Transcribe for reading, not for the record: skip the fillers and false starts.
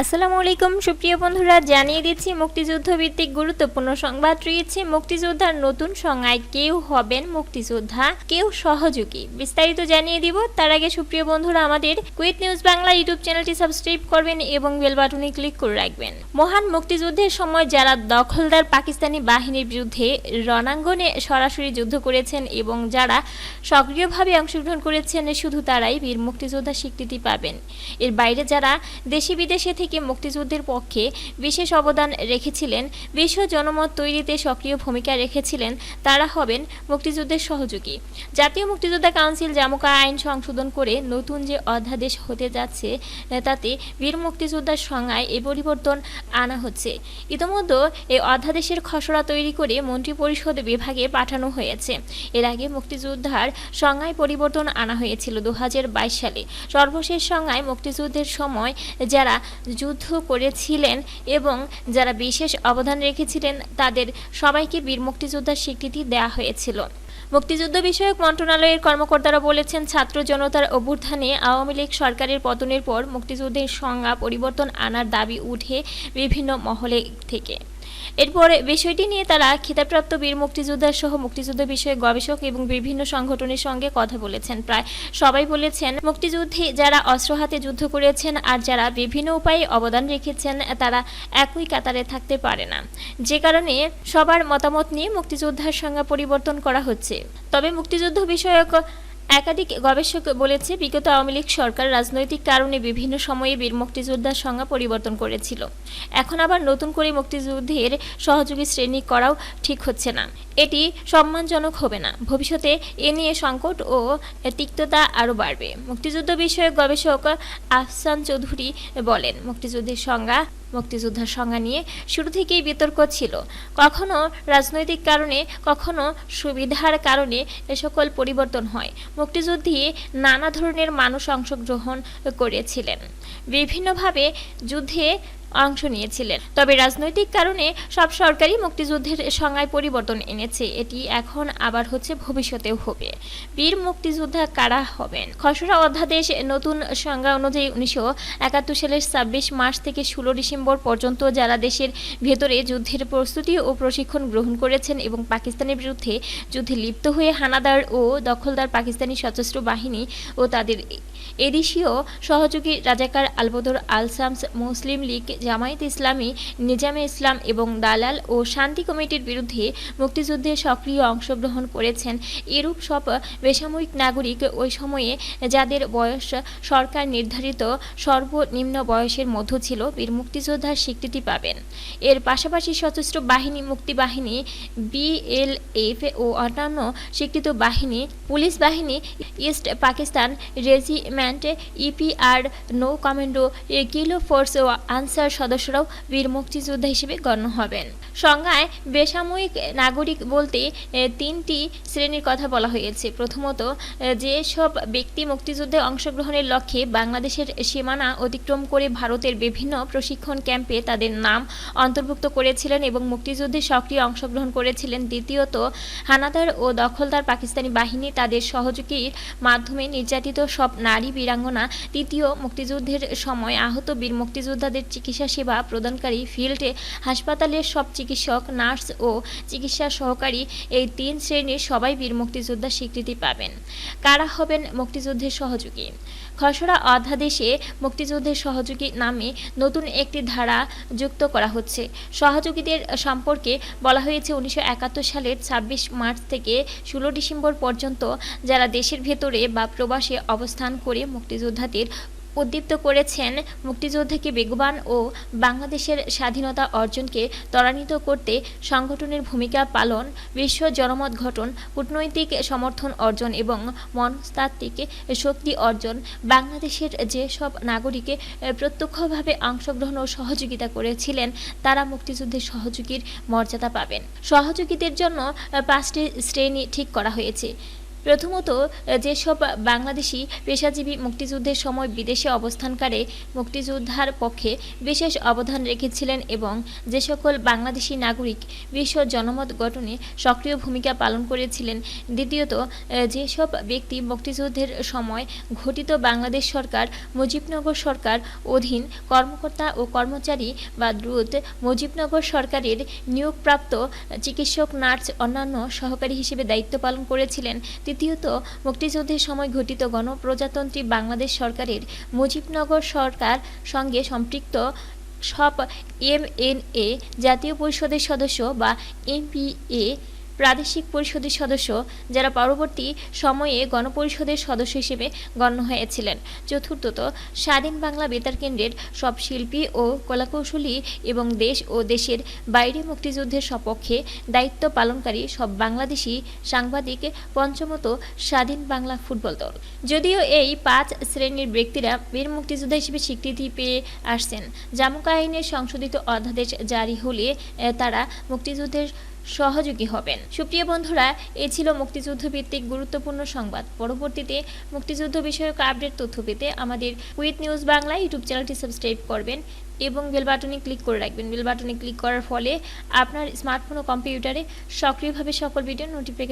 আসসালামু আলাইকুম সুপ্রিয় বন্ধুরা, জানিয়ে দিচ্ছি মুক্তিযুদ্ধ ভিত্তিক গুরুত্বপূর্ণ সংবাদ রয়েছে। মুক্তিযোদ্ধার নতুন সংজ্ঞায় কেউ হবেন মুক্তিযোদ্ধা, কেউ সহযোগী, বিস্তারিত জানিয়ে দিব। তার আগে সুপ্রিয় বন্ধুরা, আমাদের কুইট নিউজ বাংলা ইউটিউব চ্যানেলটি সাবস্ক্রাইব করবেন এবং বেল বাটনে ক্লিক করে রাখবেন। মহান মুক্তিযুদ্ধের সময় যারা দখলদার পাকিস্তানি বাহিনীর বিরুদ্ধে রণাঙ্গনে সরাসরি যুদ্ধ করেছেন এবং যারা সক্রিয়ভাবে অংশগ্রহণ করেছেন, শুধু তারাই বীর মুক্তিযোদ্ধা স্বীকৃতি পাবেন। এর বাইরে যারা দেশে বিদেশে থেকে মুক্তিযুদ্ধের পক্ষে বিশেষ অবদান রেখেছিলেন, বিশ্ব জনমত তৈরিতে সক্রিয় ভূমিকা রেখেছিলেন, তারা হবেন মুক্তিযুদ্ধের সহযোগী। জাতীয় মুক্তিযোদ্ধা কাউন্সিল জামুকা আইন সংশোধন করে নতুন যে অধ্যাদেশ হতে যাচ্ছে, তাতে বীর মুক্তিযোদ্ধার সংজ্ঞায় এ পরিবর্তন আনা হচ্ছে। ইতিমধ্যে এই অধ্যাদেশের খসড়া তৈরি করে মন্ত্রিপরিষদ বিভাগে পাঠানো হয়েছে। এর আগে মুক্তিযোদ্ধার সংজ্ঞায় পরিবর্তন আনা হয়েছিল 2022 সালে। সর্বশেষ সংজ্ঞায় মুক্তিযুদ্ধের সময় যারা যুদ্ধ করেছিলেন এবং যারা বিশেষ অবদান রেখেছিলেন, তাদের সবাইকে বীর মুক্তিযোদ্ধার স্বীকৃতি দেওয়া হয়েছিল। মুক্তিযুদ্ধ বিষয়ক মন্ত্রণালয়ের কর্মকর্তারা বলেছেন, ছাত্র জনতার অভ্যুত্থানে আওয়ামী লীগ সরকারের পতনের পর মুক্তিযুদ্ধের সংজ্ঞা পরিবর্তন আনার দাবি উঠে বিভিন্ন মহলে থেকে। এরপরে বিষয়টি নিয়ে তারা খিতাবপ্রাপ্ত বীর মুক্তিযোদ্ধা সহ মুক্তিযুদ্ধ বিষয়ক গবেষক এবং বিভিন্ন সংগঠনের সঙ্গে কথা বলেছেন। প্রায় সবাই বলেছেন, মুক্তিযুদ্ধে যারা অস্ত্র হাতে যুদ্ধ করেছেন আর যারা বিভিন্ন উপায়ে অবদান রেখেছেন, তারা একই কাতারে থাকতে পারে না। যে কারণে সবার মতামত নিয়ে মুক্তিযোদ্ধার সংজ্ঞা পরিবর্তন করা হচ্ছে। তবে মুক্তিযুদ্ধ বিষয়ক একাধিক গবেষক বলেছে, বিগত আওয়ামী লীগ সরকার রাজনৈতিক কারণে বিভিন্ন সময়ে বীর মুক্তিযোদ্ধার সংজ্ঞা পরিবর্তন করেছিল। এখন আবার নতুন করে মুক্তিযুদ্ধের সহযোগী শ্রেণী করাও ঠিক হচ্ছে না। এটি সম্মানজনক হবে না। ভবিষ্যতে এ নিয়ে সংকট ও তিক্ততা আরও বাড়বে। মুক্তিযুদ্ধ বিষয়ক গবেষক আহসান চৌধুরী বলেন, মুক্তিযোদ্ধার সংজ্ঞা নিয়ে শুরু থেকেই বিতর্ক ছিল। কখনো রাজনৈতিক কারণে, কখনো সুবিধার কারণে এ সকল পরিবর্তন হয়। মুক্তিযুদ্ধে নানা ধরনের মানুষ অংশগ্রহণ করেছিলেন, বিভিন্নভাবে যুদ্ধে অংশ নিয়েছিলেন। তবে রাজনৈতিক কারণে সব সরকারই মুক্তিযুদ্ধের সংজ্ঞায় পরিবর্তন এনেছে। এটি এখন আবার হচ্ছে, ভবিষ্যতেও হবে। বীর মুক্তিযোদ্ধা কারা হবেন? খসড়া অধ্যাদেশ নতুন সংজ্ঞা অনুযায়ী 1971 সালের 26 মার্চ থেকে 16 ডিসেম্বর পর্যন্ত যারা দেশের ভেতরে যুদ্ধের প্রস্তুতি ও প্রশিক্ষণ গ্রহণ করেছেন এবং পাকিস্তানের বিরুদ্ধে যুদ্ধে লিপ্ত হয়ে হানাদার ও দখলদার পাকিস্তানি সশস্ত্র বাহিনী ও তাদের এদেশীয় সহযোগী রাজাকার আলবদর আল শামস, মুসলিম লীগ, জামায়াত ইসলামী, নিজামে ইসলাম এবং দালাল ও শান্তি কমিটির বিরুদ্ধে মুক্তিযুদ্ধে সক্রিয় অংশগ্রহণ করেছেন, এরূপ সব বেসামরিক নাগরিক ওই সময়ে যাদের বয়স সরকার নির্ধারিত সর্বনিম্ন বয়সের মধ্য ছিল, বীর মুক্তিযোদ্ধার স্বীকৃতি পাবেন। এর পাশাপাশি সশস্ত্র বাহিনী, মুক্তিবাহিনী, BLF ও অন্যান্য স্বীকৃত বাহিনী, পুলিশ বাহিনী, ইস্ট পাকিস্তান রেজিমেন্ট, EPR, নৌ কমান্ডো, কিলো ফোর্স ও আনসার সদস্যরাও বীর মুক্তিযোদ্ধা হিসেবে গণ্য হবেন। সংজ্ঞায় বেসামরিক নাগরিক বলতে তিনটি শ্রেণীর কথা বলা হয়েছে। প্রথমত, যেসব ব্যক্তি মুক্তিযুদ্ধে অংশগ্রহণের লক্ষ্যে বাংলাদেশের সীমানা অতিক্রম করে ভারতের বিভিন্ন প্রশিক্ষণ ক্যাম্পে তাদের নাম অন্তর্ভুক্ত করেছিলেন এবং মুক্তিযুদ্ধে সক্রিয় অংশগ্রহণ করেছিলেন। দ্বিতীয়ত, হানাদার ও দখলদার পাকিস্তানি বাহিনী তাদের সহযোগীর মাধ্যমে নির্যাতিত সব নারী বীরাঙ্গনা। তৃতীয়, মুক্তিযুদ্ধের সময় আহত বীর মুক্তিযোদ্ধাদের চিকিৎসা সেবা প্রদানকারী ফিল্ড হাসপাতালের সব চিকিৎসক, নার্স ও চিকিৎসা সহকারী। এই তিন শ্রেণীর সবাই বীর মুক্তিযোদ্ধার স্বীকৃতি পাবেন। কারা হবেন মুক্তিযুদ্ধের সহযোগী? খসড়া অধ্যাদেশে মুক্তিযুদ্ধের সহযোগী নামে নতুন একটি ধারা যুক্ত করা হচ্ছে। সহযোগীদের সম্পর্কে বলা হয়েছে, 1971 সালের 26 মার্চ থেকে 16 ডিসেম্বর পর্যন্ত যারা দেশের ভেতরে বা প্রবাসে অবস্থান করে মুক্তিযোদ্ধাদের উদ্দীপ্ত করেছেন, মুক্তিযুদ্ধকে বেগবান ও বাংলাদেশের স্বাধীনতা অর্জনকে ত্বরান্বিত করতে সংগঠনের ভূমিকা পালন, বিশ্ব জনমত গঠন, কূটনৈতিক সমর্থন অর্জন এবং মনস্তাত্ত্বিক শক্তি অর্জন, বাংলাদেশের যেসব নাগরিকে প্রত্যক্ষভাবে অংশগ্রহণ ও সহযোগিতা করেছিলেন, তারা মুক্তিযুদ্ধের সহযোগীর মর্যাদা পাবেন। সহযোগীদের জন্য 5টি শ্রেণী ঠিক করা হয়েছে। প্রথমত, যেসব বাংলাদেশি পেশাজীবী মুক্তিযুদ্ধের সময় বিদেশে অবস্থানকালে মুক্তিযোদ্ধার পক্ষে বিশেষ অবদান রেখেছিলেন এবং যে সকল বাংলাদেশি নাগরিক বিশ্ব জনমত গঠনে সক্রিয় ভূমিকা পালন করেছিলেন। দ্বিতীয়ত, যেসব ব্যক্তি মুক্তিযুদ্ধের সময় ঘটিত বাংলাদেশ সরকার, মুজিবনগর সরকার অধীন কর্মকর্তা ও কর্মচারী বা দ্রুত মুজিবনগর সরকারের নিয়োগপ্রাপ্ত চিকিৎসক, নার্স, অন্যান্য সহকারী হিসেবে দায়িত্ব পালন করেছিলেন। তৃতীয়ত, মুক্তিযুদ্ধের সময় ঘটিত গণপ্রজাতন্ত্রী বাংলাদেশ সরকারের মুজিবনগর সরকার সঙ্গে সম্পৃক্ত সব এমএনএ, জাতীয় পরিষদের সদস্য বা এমপিএ, প্রাদেশিক পরিষদের সদস্য, যারা পরবর্তী সময়ে গণপরিষদের সদস্য হিসেবে গণ্য হয়েছিলেন। চতুর্থত, স্বাধীন বাংলা বেতার কেন্দ্রের সব শিল্পী ও কলাকৌশলী এবং দেশ ও দেশের বাইরে মুক্তিযুদ্ধের সপক্ষে দায়িত্ব পালনকারী সব বাংলাদেশি সাংবাদিক। পঞ্চমত, স্বাধীন বাংলা ফুটবল দল। যদিও এই 5 শ্রেণীর ব্যক্তিরা বীর মুক্তিযোদ্ধা হিসেবে স্বীকৃতি পেয়ে আসছেন, জামুকা আইনের সংশোধিত অধ্যাদেশ জারি হলে তারা মুক্তিযুদ্ধের সহযোগী হবেন। সুপ্রিয় বন্ধুরা, এ ছিল মুক্তিযুদ্ধ ভিত্তিক গুরুত্বপূর্ণ সংবাদ। পরবর্তীতে মুক্তিযুদ্ধ বিষয়ক আপডেট তথ্য পেতে আমাদের কুইট নিউজ বাংলা ইউটিউব চ্যানেলটি সাবস্ক্রাইব করবেন এবং বেল বাটনে ক্লিক করে রাখবেন। বেল বাটনে ক্লিক করার ফলে আপনার স্মার্টফোন ও কম্পিউটারে সক্রিয়ভাবে সকল ভিডিও নোটিফিকেশন